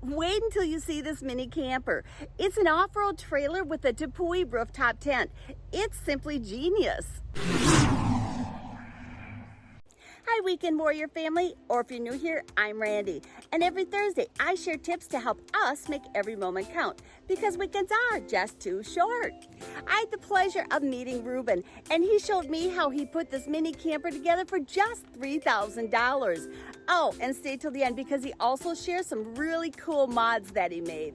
Wait until you see this mini camper. It's an off-road trailer with a Tepui rooftop tent. It's simply genius. Hi Weekend Warrior family, or if you're new here, I'm Randy. And every Thursday I share tips to help us make every moment count, because weekends are just too short. I had the pleasure of meeting Rueben, and he showed me how he put this mini camper together for just $3,000. Oh, and stay till the end because he also shares some really cool mods that he made.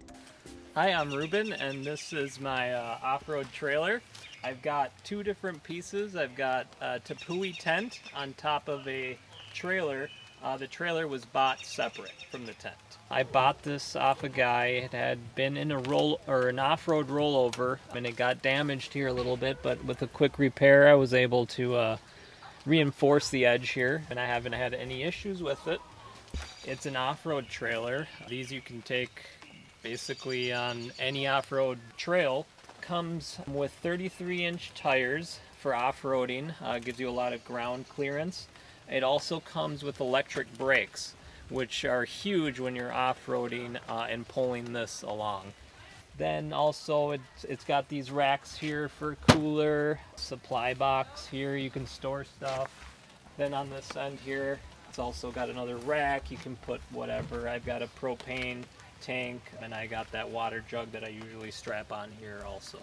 Hi, I'm Rueben, and this is my off-road trailer. I've got two different pieces. I've got a Tepui tent on top of a trailer. The trailer was bought separate from the tent. I bought this off a guy. It had been in an off-road rollover, and it got damaged here a little bit, but with a quick repair I was able to reinforce the edge here, and I haven't had any issues with it. It's an off-road trailer. These you can take basically on any off-road trail. Comes with 33-inch tires for off-roading. Gives you a lot of ground clearance. It also comes with electric brakes, which are huge when you're off-roading and pulling this along. Then also it's got these racks here for cooler, supply box here, you can store stuff. Then on this end here, it's also got another rack, you can put whatever. I've got a propane tank, and I got that water jug that I usually strap on here also.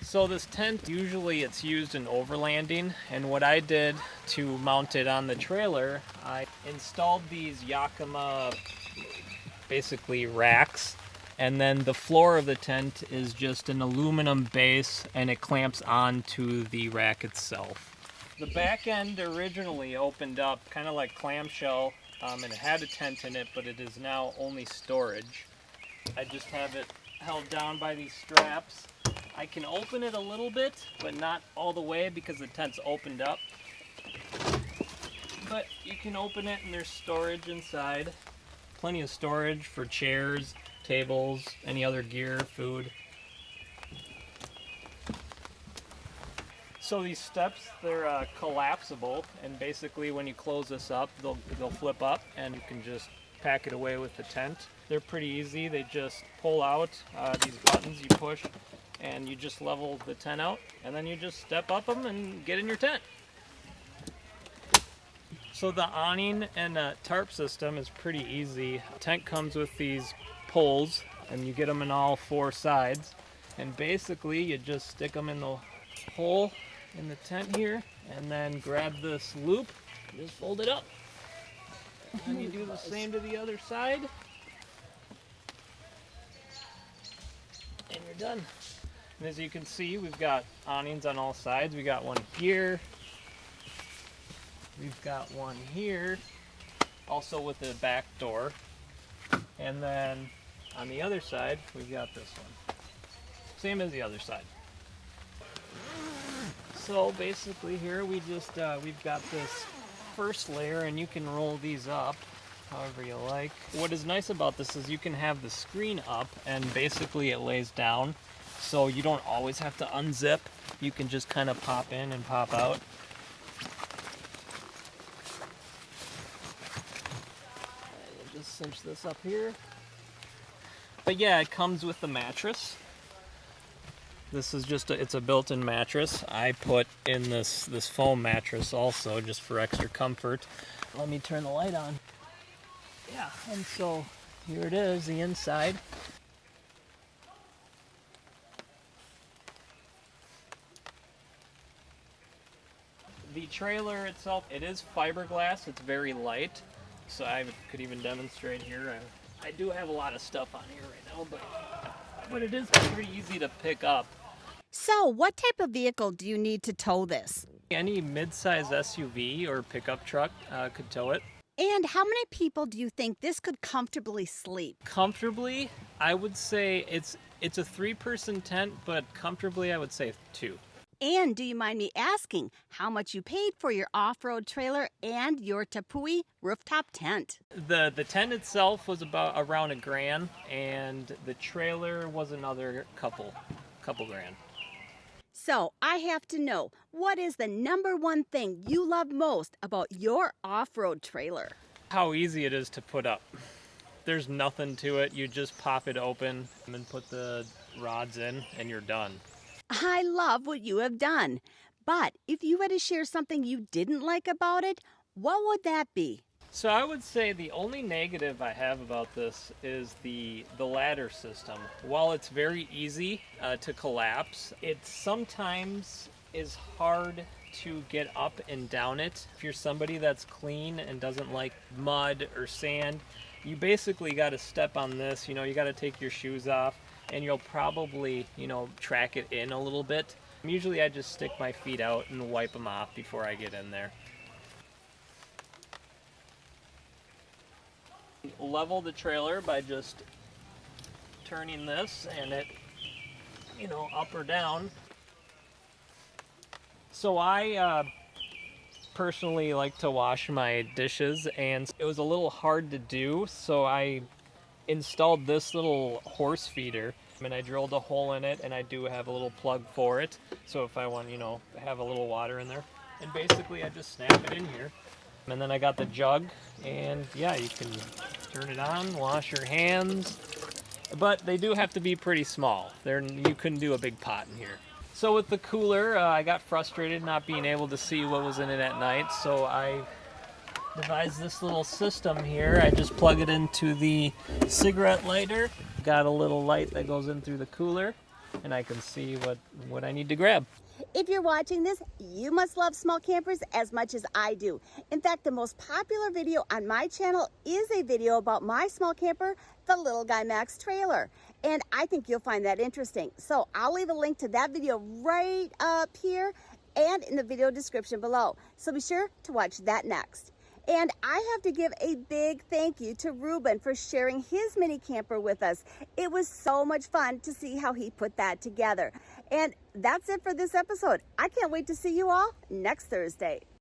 So this tent, usually it's used in overlanding, and what I did to mount it on the trailer, I installed these Yakima basically racks, and then the floor of the tent is just an aluminum base, and it clamps onto the rack itself. The back end originally opened up kind of like clamshell, and it had a tent in it, but it is now only storage. I just have it held down by these straps. I can open it a little bit, but not all the way because the tent's opened up. But you can open it and there's storage inside. Plenty of storage for chairs, tables, any other gear, food. So these steps, they're collapsible, and basically when you close this up, they'll flip up and you can just pack it away with the tent. They're pretty easy. They just pull out these buttons you push, and you just level the tent out, and then you just step up them and get in your tent. So the awning and tarp system is pretty easy. The tent comes with these poles, and you get them in all four sides, and basically you just stick them in the hole in the tent here, and then grab this loop and just fold it up. And you do the same to the other side, and you're done. And as you can see, we've got awnings on all sides. We got one here, we've got one here, also with the back door, and then on the other side we've got this one, same as the other side. So basically here we just we've got this first layer, and you can roll these up however you like. What is nice about this is you can have the screen up, and basically it lays down, so you don't always have to unzip. You can just kind of pop in and pop out. You just cinch this up here. But yeah, it comes with the mattress. This is just it's a built-in mattress. I put in this foam mattress also just for extra comfort. Let me turn the light on. Yeah, and so here it is, the inside. The trailer itself, it is fiberglass. It's very light, so I could even demonstrate here. I do have a lot of stuff on here right now, but it is pretty easy to pick up. So, what type of vehicle do you need to tow this? Any mid-size SUV or pickup truck could tow it. And how many people do you think this could comfortably sleep? Comfortably, I would say it's a 3-person tent, but comfortably I would say 2. And do you mind me asking how much you paid for your off-road trailer and your Tepui rooftop tent? The tent itself was around $1,000, and the trailer was another couple grand. So I have to know, what is the number one thing you love most about your off-road trailer? How easy it is to put up. There's nothing to it. You just pop it open and put the rods in and you're done. I love what you have done. But if you had to share something you didn't like about it, what would that be? So I would say the only negative I have about this is the ladder system. While it's very easy to collapse, it sometimes is hard to get up and down it. If you're somebody that's clean and doesn't like mud or sand, you basically got to step on this. You know, you got to take your shoes off and you'll probably, you know, track it in a little bit. Usually I just stick my feet out and wipe them off before I get in there. Level the trailer by just turning this and it, you know, up or down. So I personally like to wash my dishes, and it was a little hard to do, so I installed this little horse feeder, and I drilled a hole in it, and I do have a little plug for it, so if I want, you know, have a little water in there, and basically I just snap it in here. And then I got the jug, and yeah, you can turn it on, wash your hands, but they do have to be pretty small. You couldn't do a big pot in here. So with the cooler, I got frustrated not being able to see what was in it at night, so I devised this little system here. I just plug it into the cigarette lighter, got a little light that goes in through the cooler, and I can see what I need to grab. If you're watching this, you must love small campers as much as I do. In fact, the most popular video on my channel is a video about my small camper, the Little Guy Max trailer. And I think you'll find that interesting. So I'll leave a link to that video right up here and in the video description below. So be sure to watch that next. And I have to give a big thank you to Rueben for sharing his mini camper with us. It was so much fun to see how he put that together. And that's it for this episode. I can't wait to see you all next Thursday.